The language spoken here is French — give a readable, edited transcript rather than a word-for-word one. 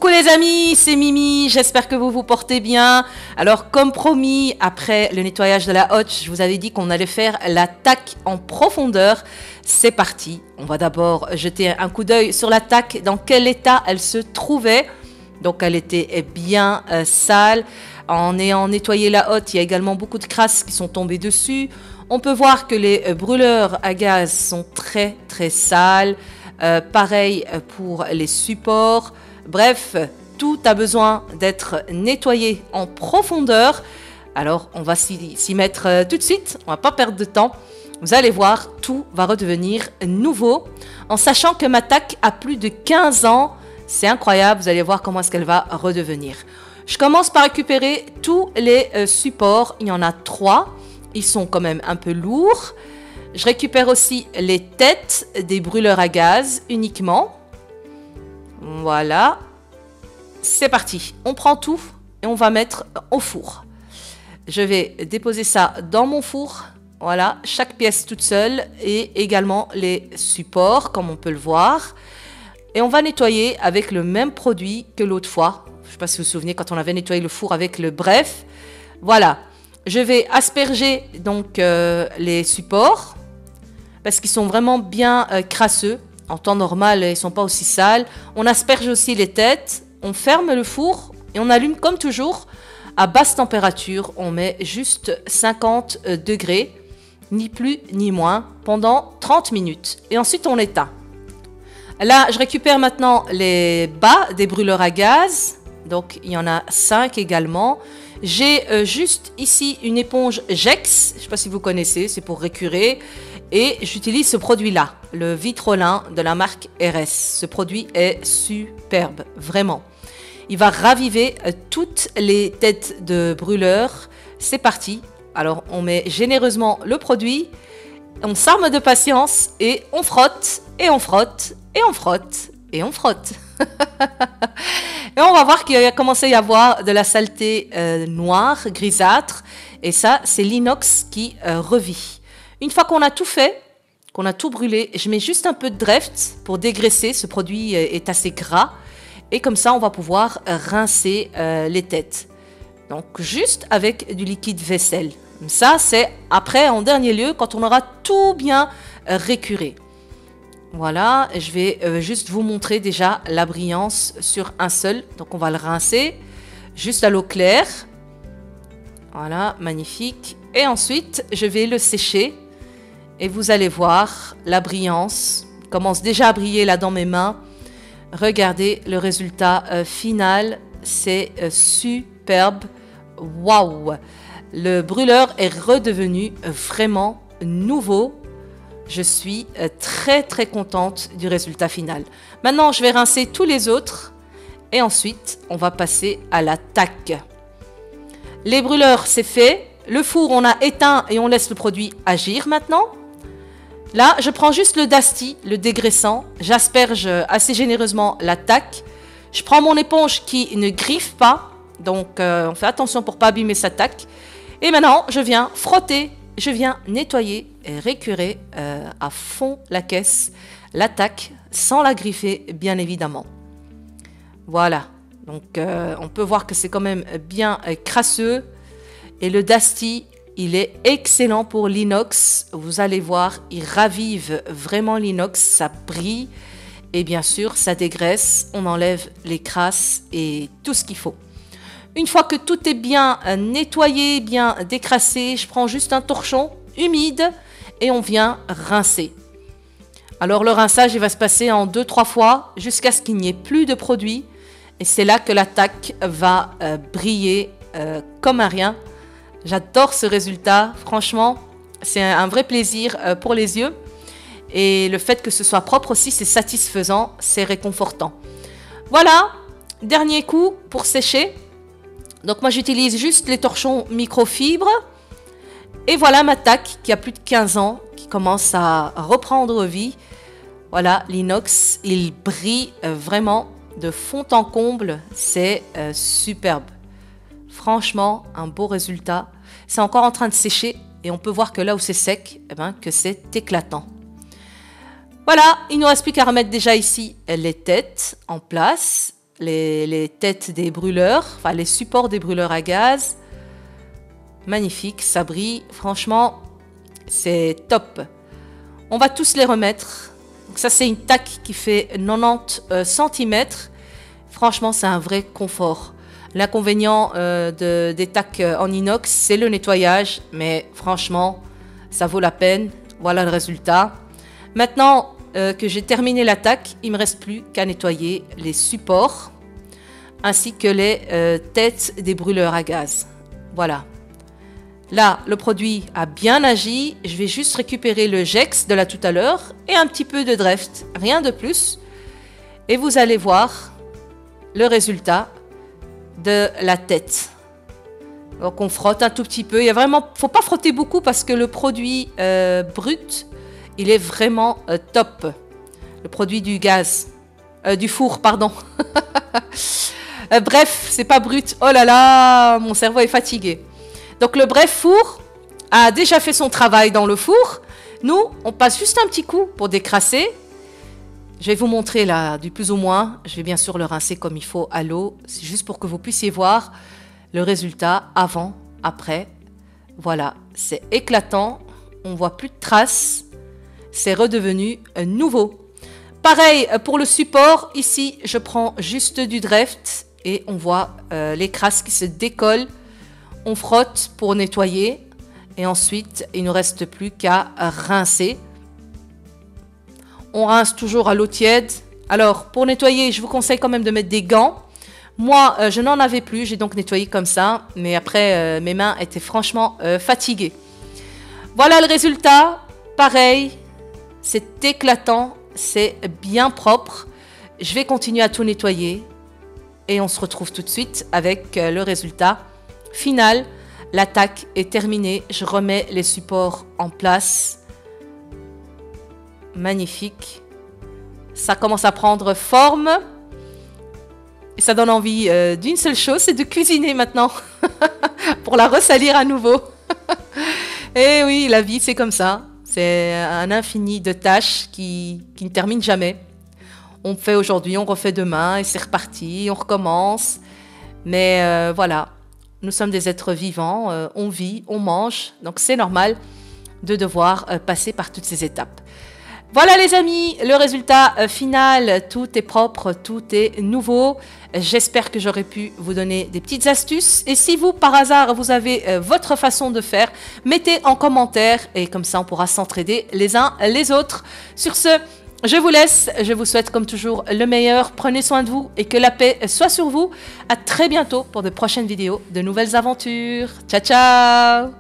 Coucou les amis, c'est Mimi, j'espère que vous vous portez bien. Alors comme promis, après le nettoyage de la hotte, je vous avais dit qu'on allait faire l'attaque en profondeur. C'est parti, on va d'abord jeter un coup d'œil sur l'attaque, dans quel état elle se trouvait. Donc elle était bien sale. En ayant nettoyé la hotte, il y a également beaucoup de crasses qui sont tombées dessus. On peut voir que les brûleurs à gaz sont très sales. Pareil pour les supports. Bref, tout a besoin d'être nettoyé en profondeur. Alors, on va s'y mettre tout de suite. On va pas perdre de temps. Vous allez voir, tout va redevenir nouveau. En sachant que ma taque a plus de 15 ans. C'est incroyable. Vous allez voir comment est-ce qu'elle va redevenir. Je commence par récupérer tous les supports. Il y en a 3. Ils sont quand même un peu lourds. Je récupère aussi les têtes des brûleurs à gaz uniquement. Voilà. C'est parti. On prend tout et on va mettre au four. Je vais déposer ça dans mon four. Voilà. Chaque pièce toute seule et également les supports comme on peut le voir. Et on va nettoyer avec le même produit que l'autre fois. Je ne sais pas si vous vous souvenez quand on avait nettoyé le four avec le bref. Voilà. Je vais asperger donc les supports parce qu'ils sont vraiment bien crasseux. En temps normal, ils ne sont pas aussi sales. On asperge aussi les têtes. On ferme le four et on allume comme toujours à basse température. On met juste 50 degrés, ni plus ni moins, pendant 30 minutes. Et ensuite, on éteint. Là, je récupère maintenant les bas des brûleurs à gaz. Donc, il y en a 5 également. J'ai juste ici une éponge Jex. Je ne sais pas si vous connaissez, c'est pour récurer. Et j'utilise ce produit-là, le Vitrolin de la marque RS. Ce produit est superbe, vraiment. Il va raviver toutes les têtes de brûleurs. C'est parti. Alors, on met généreusement le produit. On s'arme de patience et on frotte, et on frotte, et on frotte, et on frotte. Et on va voir qu'il a commencé à y avoir de la saleté noire, grisâtre. Et ça, c'est l'inox qui revit. Une fois qu'on a tout fait, qu'on a tout brûlé, je mets juste un peu de Dreft pour dégraisser. Ce produit est assez gras. Et comme ça, on va pouvoir rincer les têtes. Donc, juste avec du liquide vaisselle. Ça, c'est après, en dernier lieu, quand on aura tout bien récuré. Voilà, je vais juste vous montrer déjà la brillance sur un seul. Donc, on va le rincer juste à l'eau claire. Voilà, magnifique. Et ensuite, je vais le sécher. Et vous allez voir, la brillance commence déjà à briller là dans mes mains. Regardez le résultat final, c'est superbe. Waouh! Le brûleur est redevenu vraiment nouveau. Je suis très contente du résultat final. Maintenant, je vais rincer tous les autres. Et ensuite, on va passer à l'attaque. Les brûleurs, c'est fait. Le four, on a éteint et on laisse le produit agir maintenant. Là, je prends juste le Dasty, le dégraissant. J'asperge assez généreusement l'attaque. Je prends mon éponge qui ne griffe pas. Donc, on fait attention pour ne pas abîmer sa taque. Et maintenant, je viens frotter, je viens nettoyer et récurer à fond la caisse, l'attaque, sans la griffer, bien évidemment. Voilà. Donc, on peut voir que c'est quand même bien crasseux. Et le Dasty, il est excellent pour l'inox. Vous allez voir, il ravive vraiment l'inox. Ça brille. Et bien sûr, ça dégraisse. On enlève les crasses et tout ce qu'il faut. Une fois que tout est bien nettoyé, bien décrassé, je prends juste un torchon humide et on vient rincer. Alors, le rinçage, il va se passer en 2-3 fois jusqu'à ce qu'il n'y ait plus de produit. Et c'est là que l'attaque va briller comme un rien. J'adore ce résultat, franchement, c'est un vrai plaisir pour les yeux. Et le fait que ce soit propre aussi, c'est satisfaisant, c'est réconfortant. Voilà, dernier coup pour sécher. Donc moi, j'utilise juste les torchons microfibre. Et voilà ma taque qui a plus de 15 ans, qui commence à reprendre vie. Voilà, l'inox, il brille vraiment de fond en comble, c'est superbe. Franchement, un beau résultat. C'est encore en train de sécher et on peut voir que là où c'est sec, eh ben, que c'est éclatant. Voilà, il ne nous reste plus qu'à remettre déjà ici les têtes en place. les têtes des brûleurs, enfin les supports des brûleurs à gaz. Magnifique, ça brille. Franchement, c'est top. On va tous les remettre. Donc ça, c'est une taque qui fait 90 cm. Franchement, c'est un vrai confort. L'inconvénient des taques en inox, c'est le nettoyage. Mais franchement, ça vaut la peine. Voilà le résultat. Maintenant que j'ai terminé l'attaque, il ne me reste plus qu'à nettoyer les supports ainsi que les têtes des brûleurs à gaz. Voilà. Là, le produit a bien agi. Je vais juste récupérer le Jex de là tout à l'heure et un petit peu de Dreft, rien de plus. Et vous allez voir le résultat de la tête. Donc on frotte un tout petit peu. Faut pas frotter beaucoup parce que le produit brut, il est vraiment top. Le produit du gaz, du four, pardon. Bref, c'est pas brut. Oh là là, mon cerveau est fatigué. Donc le bref four a déjà fait son travail dans le four. Nous, on passe juste un petit coup pour décrasser. Je vais vous montrer là du plus ou moins. Je vais bien sûr le rincer comme il faut à l'eau. C'est juste pour que vous puissiez voir le résultat avant, après. Voilà, c'est éclatant. On voit plus de traces. C'est redevenu nouveau. Pareil pour le support. Ici, je prends juste du Dreft et on voit les crasses qui se décollent. On frotte pour nettoyer et ensuite, il ne reste plus qu'à rincer. On rince toujours à l'eau tiède. Alors, pour nettoyer, je vous conseille quand même de mettre des gants. Moi, je n'en avais plus, j'ai donc nettoyé comme ça. Mais après, mes mains étaient franchement fatiguées. Voilà le résultat. Pareil, c'est éclatant, c'est bien propre. Je vais continuer à tout nettoyer. Et on se retrouve tout de suite avec le résultat final. L'attaque est terminée. Je remets les supports en place. Magnifique. Ça commence à prendre forme. Et ça donne envie d'une seule chose, c'est de cuisiner maintenant. Pour la ressalir à nouveau. Et oui, la vie, c'est comme ça. C'est un infini de tâches qui ne terminent jamais. On fait aujourd'hui, on refait demain et c'est reparti, on recommence. Mais voilà, nous sommes des êtres vivants, on vit, on mange. Donc c'est normal de devoir passer par toutes ces étapes. Voilà les amis, le résultat final, tout est propre, tout est nouveau. J'espère que j'aurai pu vous donner des petites astuces. Et si vous, par hasard, vous avez votre façon de faire, mettez en commentaire et comme ça on pourra s'entraider les uns les autres. Sur ce, je vous laisse, je vous souhaite comme toujours le meilleur. Prenez soin de vous et que la paix soit sur vous. À très bientôt pour de prochaines vidéos, de nouvelles aventures. Ciao, ciao!